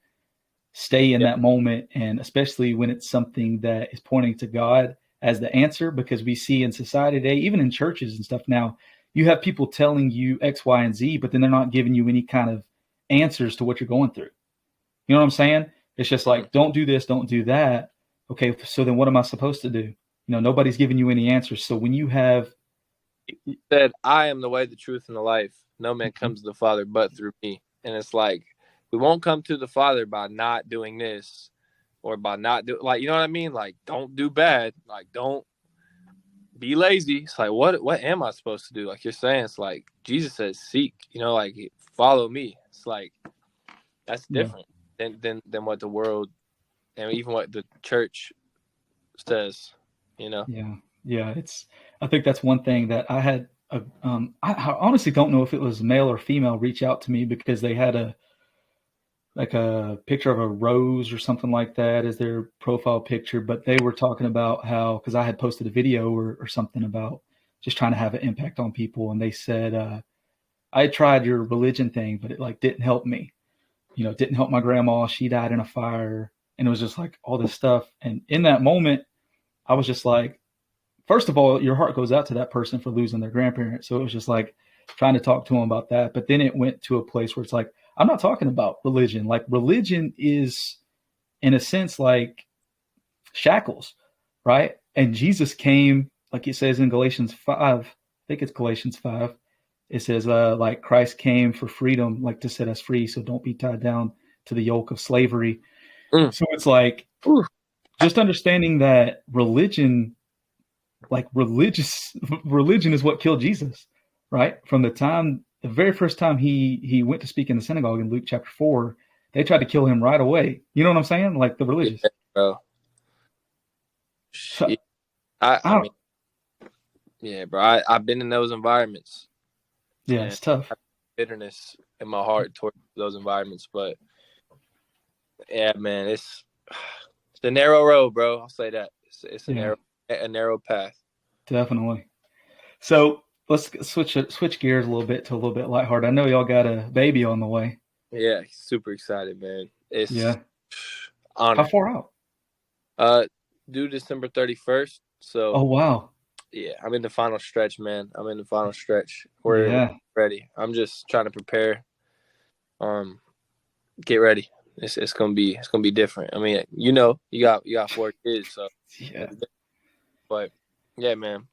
B: stay in that moment, and especially when it's something that is pointing to God as the answer, because we see in society today, even in churches and stuff now, you have people telling you X, Y, and Z, but then they're not giving you any kind of answers to what you're going through. You know what I'm saying? It's just like, don't do this, don't do that. Okay, so then what am I supposed to do? Nobody's giving you any answers. So when you have,
C: he said, I am the way, the truth, and the life. No man comes to the Father but through me. And it's like, we won't come to the Father by not doing this, or by not do, like, you know what I mean? Like, don't do bad. Like, don't be lazy. It's like, what am I supposed to do? Like you're saying, it's like Jesus says, seek. Like, follow me. It's like, that's different than what the world and even what the church says.
B: Yeah. I think that's one thing that I had. I honestly don't know if it was male or female reach out to me because they had a picture of a rose or something like that as their profile picture, but they were talking about how, because I had posted a video or something about just trying to have an impact on people, and they said, I tried your religion thing, but it like didn't help me. It didn't help my grandma. She died in a fire, and it was just like all this stuff. And in that moment, I was just like, first of all, your heart goes out to that person for losing their grandparents. So it was just like trying to talk to them about that. But then it went to a place where it's like, I'm not talking about religion. Like, religion is, in a sense, like shackles, right? And Jesus came, like it says in Galatians 5, I think it's Galatians 5. It says, like, Christ came for freedom, like to set us free. So don't be tied down to the yoke of slavery. So it's like, just understanding that religion is what killed Jesus, right? From the very first time he went to speak in the synagogue in Luke chapter 4, they tried to kill him right away. You know what I'm saying? Like the religious.
C: Yeah, bro.
B: So,
C: I mean, yeah, bro. I've been in those environments.
B: Yeah, it's tough.
C: Bitterness in my heart towards those environments, but yeah, man, it's a narrow road, bro. I'll say that it's a narrow path.
B: Definitely. So let's switch gears a little bit to a little bit lighthearted. I know y'all got a baby on the way.
C: Yeah, super excited, man. It's
B: honor. How far
C: out? Due December 31st. So.
B: Oh wow.
C: Yeah, I'm in the final stretch, man. We're ready. I'm just trying to prepare. Get ready. It's gonna be different. I mean, you got 4 kids, so
B: yeah.
C: But yeah, man.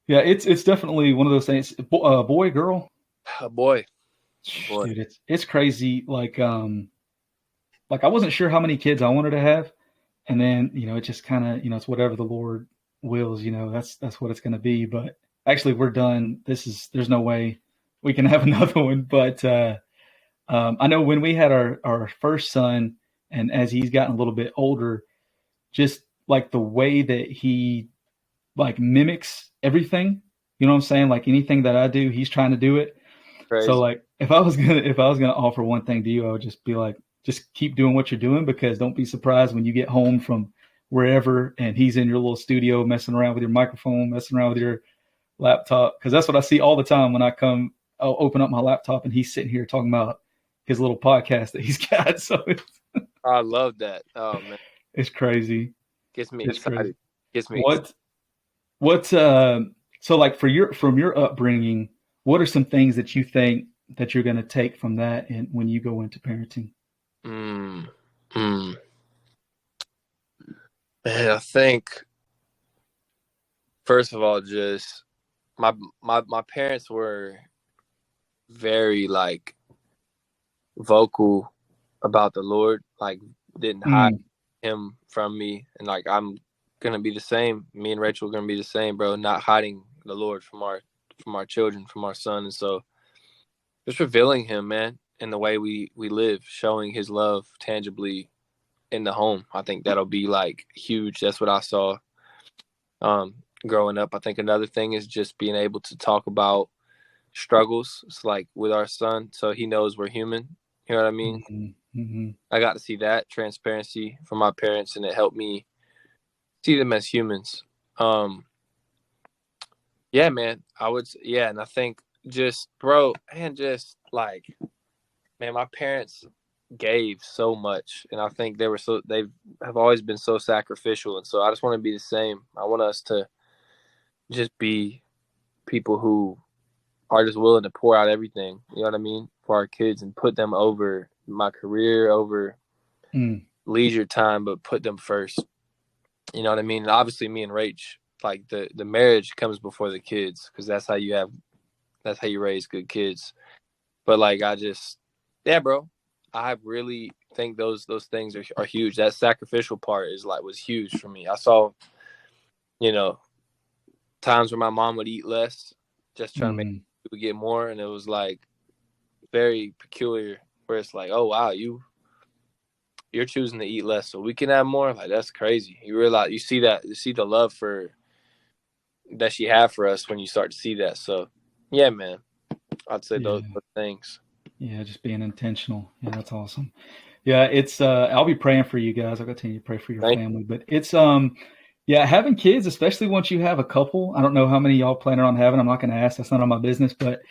B: Yeah, it's definitely one of those things. Boy, girl.
C: A boy.
B: Dude, it's crazy. Like I wasn't sure how many kids I wanted to have, and then it just kind of it's whatever the Lord wills. That's what it's going to be. But actually, we're done. There's no way we can have another one. But I know when we had our first son, and as he's gotten a little bit older, just like the way that he like mimics everything. You know what I'm saying? Like anything that I do, he's trying to do it.
C: Crazy.
B: So like if I was gonna offer one thing to you, I would just be like, just keep doing what you're doing, because don't be surprised when you get home from wherever and he's in your little studio messing around with your microphone, messing around with your laptop. Because that's what I see all the time when I come. I'll open up my laptop and he's sitting here talking about his little podcast that he's got. So
C: I love that. Oh man,
B: it's crazy.
C: Gets me
B: It's
C: excited.
B: crazy.
C: Gets me excited.
B: What so like from your upbringing, what are some things that you think that you're going to take from that and when you go into parenting?
C: Man, I think first of all, just my parents were very like vocal about the Lord, like didn't hide him from me, and like I'm gonna be the same. Me and Rachel are gonna be the same, bro. Not hiding the Lord from our children, from our son, and so just revealing him, man, in the way we live, showing his love tangibly in the home. I think that'll be like huge. That's what I saw growing up. I think another thing is just being able to talk about struggles. It's like with our son, so he knows we're human. You know what I mean?
B: Mm-hmm.
C: I got to see that transparency from my parents, and it helped me see them as humans. Yeah, man, and I think just, bro, and just like, man, my parents gave so much, and I think they have always been so sacrificial, and so I just want to be the same. I want us to just be people who are just willing to pour out everything, you know what I mean, for our kids, and put them over my career, over leisure time, but put them first. You know what I mean? And obviously me and Rach, like the marriage comes before the kids, because that's how you raise good kids. But like bro, I really think those things are huge. That sacrificial part was huge for me. I saw, times where my mom would eat less, just trying to make people get more, and it was like very peculiar, where it's like, oh wow, you're choosing to eat less so we can have more. Like, that's crazy. You realize, you see the love that she had for us when you start to see that. So yeah, man, I'd say those things.
B: Yeah, just being intentional. Yeah, that's awesome. Yeah, it's I'll be praying for you guys. I'll continue to pray for your family. But it's having kids, especially once you have a couple. I don't know how many y'all planning on having. I'm not going to ask. That's none of my business. But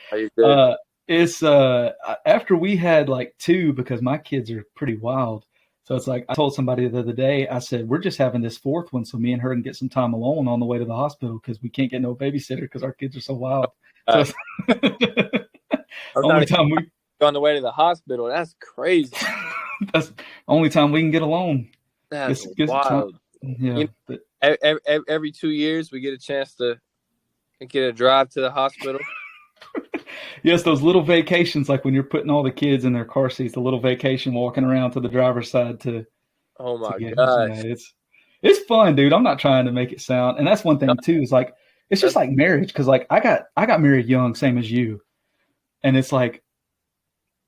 B: it's after we had like two, because my kids are pretty wild. So it's like, I told somebody the other day, I said, we're just having this fourth one so me and her can get some time alone on the way to the hospital, because we can't get no babysitter because our kids are so wild. So only time we
C: on the way to the hospital. That's crazy.
B: That's the only time we can get alone.
C: That's wild.
B: Yeah.
C: Every 2 years we get a chance to get a drive to the hospital.
B: Yes, those little vacations, like when you're putting all the kids in their car seats, the little vacation walking around to the driver's side to.
C: Oh my gosh.
B: Yeah, it's fun, dude. I'm not trying to make it sound, and that's one thing too. Is like, it's just like marriage, because like I got married young, same as you, and it's like,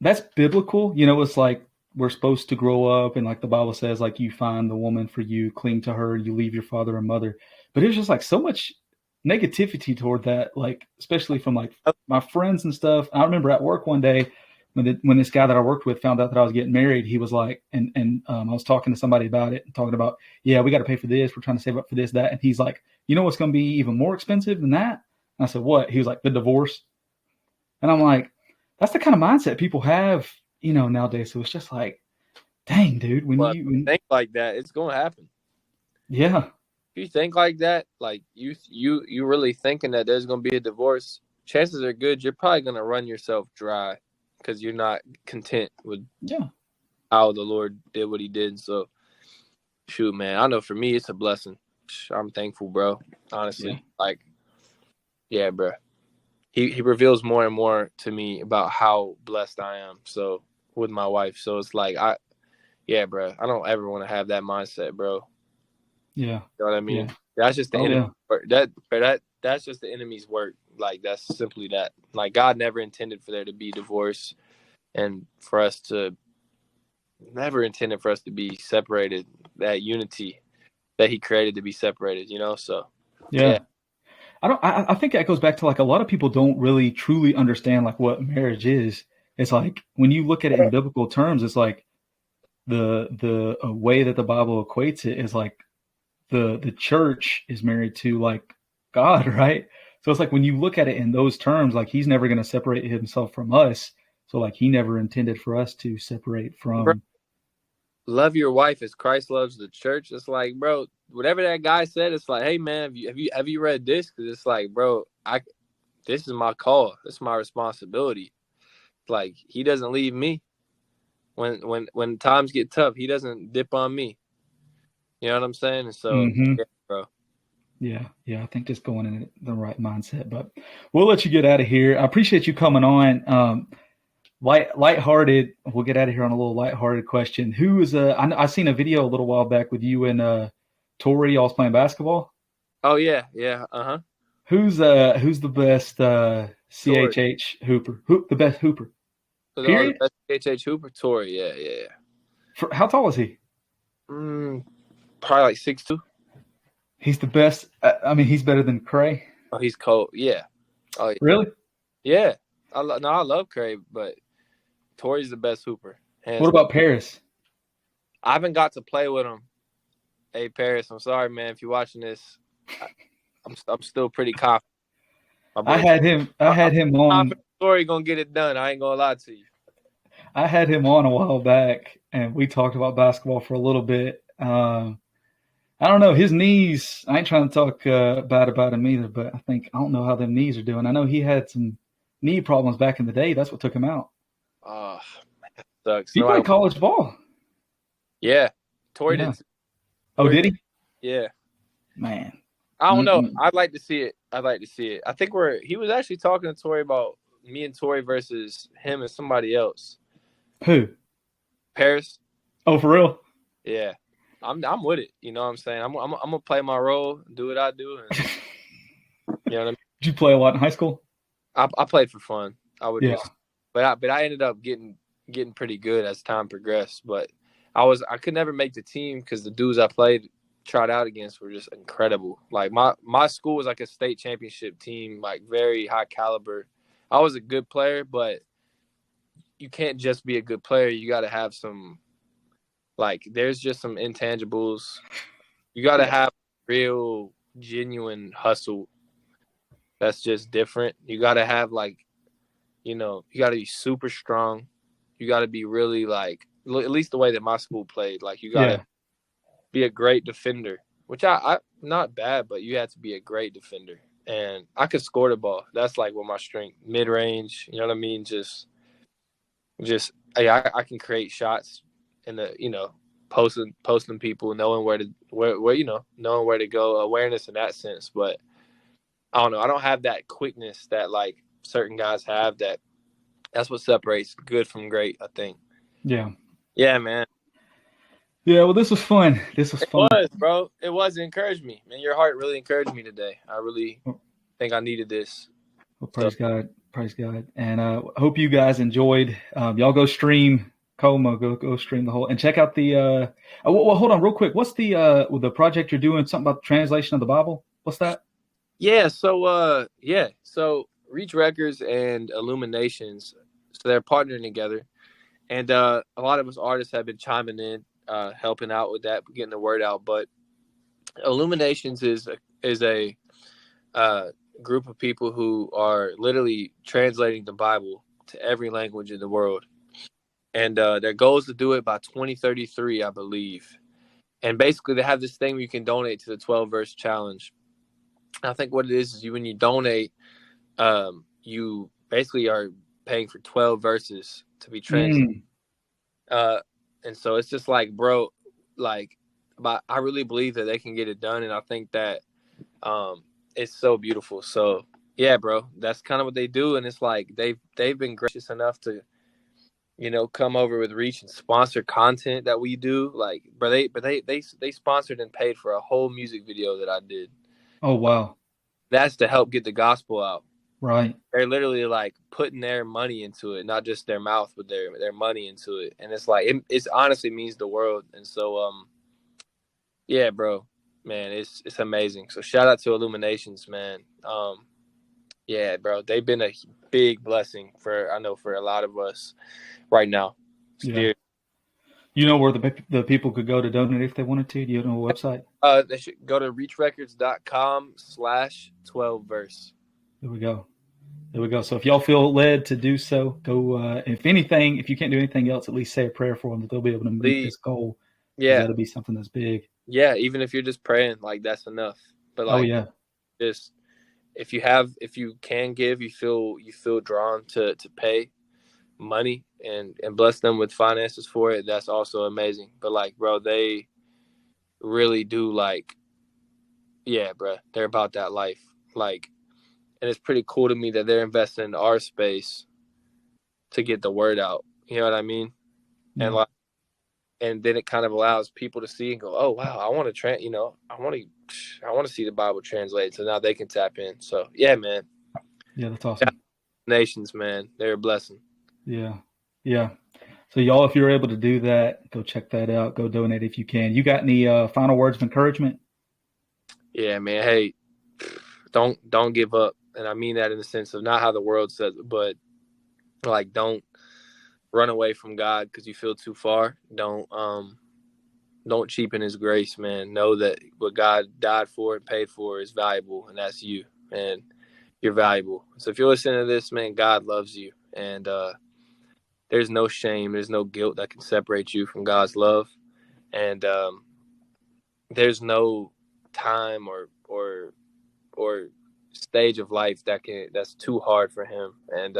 B: that's biblical. It's like we're supposed to grow up, and like the Bible says, like, you find the woman for you, cling to her, you leave your father and mother. But it's just like so much negativity toward that, like especially from like my friends and stuff. I remember at work one day when this guy that I worked with found out that I was getting married, he was like, and I was talking to somebody about it, and talking about, yeah, we got to pay for this, we're trying to save up for this, that, and he's like, you know what's going to be even more expensive than that? And I said, what? He was like, the divorce. And I'm like, that's the kind of mindset people have, nowadays. So it's just like, dang, dude, when you
C: think like that, it's going to happen.
B: Yeah.
C: If you think like that, like you really thinking that there's going to be a divorce, chances are good you're probably going to run yourself dry, because you're not content with how the Lord did what he did. So shoot, man, I know for me it's a blessing. I'm thankful, bro. Honestly, like, yeah, bro. He reveals more and more to me about how blessed I am. So with my wife, so it's like bro. I don't ever want to have that mindset, bro.
B: Yeah,
C: you know what I mean.
B: Yeah.
C: That's just the enemy work. That's just the enemy's work. Like, that's simply that. Like, God never intended for there to be divorce, and never intended for us to be separated. That unity that He created to be separated, So
B: Yeah. I think that goes back to like a lot of people don't really truly understand like what marriage is. It's like when you look at it in biblical terms, it's like the way that the Bible equates it is like the church is married to like God, right? So it's like when you look at it in those terms, like He's never going to separate Himself from us. So like He never intended for us to separate from.
C: Love your wife as Christ loves the church. It's like, bro, whatever that guy said, it's like, hey man, have you read this? Because it's like, bro, this is my call. This is my responsibility. Like, He doesn't leave me when times get tough. He doesn't dip on me. You know what I'm saying? And so, yeah, bro.
B: Yeah, I think just going in the right mindset. But we'll let you get out of here. I appreciate you coming on. Lighthearted. We'll get out of here on a little lighthearted question. Who is I seen a video a little while back with you and Tori. Y'all's playing basketball.
C: Oh yeah.
B: Who's the best CHH hooper? The best hooper? Period.
C: The best CHH hooper, Tori. Yeah.
B: How tall is he?
C: Probably like 6'2".
B: He's the best. I mean, he's better than Cray.
C: Oh, he's cold. Yeah. Oh, yeah.
B: Really?
C: Yeah. I love Cray, but Tori's the best hooper.
B: What about Paris?
C: I haven't got to play with him. Hey, Paris, I'm sorry, man. If you're watching this, I'm still pretty confident.
B: I had him on.
C: Tori gonna get it done. I ain't gonna lie to you.
B: I had him on a while back, and we talked about basketball for a little bit. I don't know, his knees. I ain't trying to talk bad about him either, but I don't know how them knees are doing. I know he had some knee problems back in the day. That's what took him out.
C: Oh, man, sucks.
B: He played college ball.
C: Yeah, Tori did.
B: Oh, did he?
C: Yeah.
B: Man,
C: I don't know. I'd like to see it. I think he was actually talking to Tori about me and Tori versus him and somebody else.
B: Who?
C: Paris.
B: Oh, for real?
C: Yeah. I'm with it. You know what I'm saying? I'm gonna play my role, do what I do. And, you know what I mean?
B: Did you play a lot in high school?
C: I played for fun. I would.
B: Yeah.
C: But I ended up getting pretty good as time progressed. But I could never make the team because the dudes I tried out against were just incredible. Like my school was like a state championship team, like very high caliber. I was a good player, but you can't just be a good player. You got to have some. Like, there's just some intangibles. You got to have real, genuine hustle. That's just different. You got to have, like, you got to be super strong. You got to be really, like, at least the way that my school played. Like, you got to be a great defender, which I not bad, but you had to be a great defender. And I could score the ball. That's, like, what my strength. Mid-range, you know what I mean? Just I can create shots. And posting people, knowing where to go, awareness in that sense. But I don't know. I don't have that quickness that like certain guys have. That's what separates good from great, I think.
B: Yeah.
C: Yeah, man.
B: Yeah. Well, this was fun. It
C: was, bro. It was. It encouraged me, man. Your heart really encouraged me today. I really think I needed this.
B: Well, praise God. And I hope you guys enjoyed. Y'all go stream Como, go stream the whole and check out the well, hold on real quick. What's the project you're doing? Something about the translation of the Bible? What's that?
C: Yeah, so Reach Records and Illuminations, so they're partnering together. And a lot of us artists have been chiming in, helping out with that, getting the word out. But Illuminations is a group of people who are literally translating the Bible to every language in the world. And their goal is to do it by 2033, I believe. And basically, they have this thing where you can donate to the 12-verse challenge. I think what it is when you donate, you basically are paying for 12 verses to be translated. And so it's just like, bro, like, but I really believe that they can get it done. And I think that it's so beautiful. So, yeah, bro, that's kind of what they do. And it's like they've been gracious enough to, come over with Reach and sponsor content that we do. Like, but they sponsored and paid for a whole music video that I did.
B: Oh, wow.
C: That's to help get the gospel out.
B: Right.
C: They're literally like putting their money into it, not just their mouth, but their money into it. And it's like it's honestly means the world. And so yeah, bro, man, it's amazing. So shout out to Illuminations, man. Yeah, bro, they've been a big blessing for a lot of us right now.
B: Yeah. You know where the people could go to donate if they wanted to? Do you know a website?
C: They should go to reachrecords.com/12verse.
B: There we go. There we go. So if y'all feel led to do so, go. If anything, if you can't do anything else, at least say a prayer for them that they'll be able to meet this goal.
C: Yeah,
B: that'll be something that's big.
C: Yeah, even if you're just praying, like that's enough. But like, just if you can give, you feel drawn to pay money and bless them with finances for it. That's also amazing. But like, bro, they really do yeah, bro, they're about that life. Like, and it's pretty cool to me that they're investing in our space to get the word out. You know what I mean?
B: Yeah.
C: And then it kind of allows people to see and go, oh wow, I want to I want to see the Bible translated. So now they can tap in. So yeah, man.
B: Yeah, that's awesome.
C: Nations, man, they're a blessing.
B: Yeah. So y'all, if you're able to do that, go check that out. Go donate if you can. You got any final words of encouragement?
C: Yeah, man. Hey, don't give up, and I mean that in the sense of not how the world says it, but like don't run away from God because you feel too far. Don't cheapen His grace, man. Know that what God died for and paid for is valuable, and that's you, and you're valuable. So if you're listening to this, man, God loves you, and there's no shame, there's no guilt that can separate you from God's love, and there's no time or stage of life that's too hard for Him, and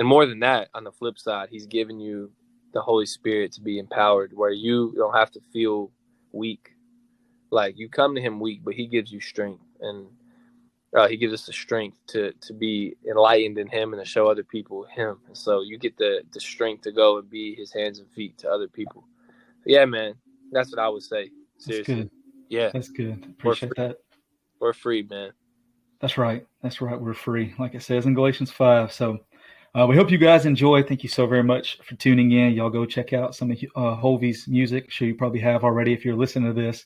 C: more than that, on the flip side, He's given you the Holy Spirit to be empowered, where you don't have to feel weak. Like you come to Him weak, but He gives you strength, and He gives us the strength to be enlightened in Him and to show other people Him. And so you get the strength to go and be His hands and feet to other people. Yeah, man, that's what I would say. Seriously.
B: That's good.
C: Yeah,
B: that's good. Appreciate that.
C: We're free, man.
B: That's right. We're free, like it says in Galatians 5. So we hope you guys enjoy. Thank you so very much for tuning in. Y'all go check out some of Hulvey's music. Sure, you probably have already if you're listening to this.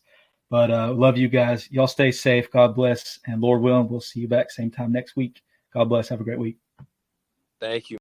B: But love you guys. Y'all stay safe. God bless. And Lord willing, we'll see you back same time next week. God bless. Have a great week.
C: Thank you.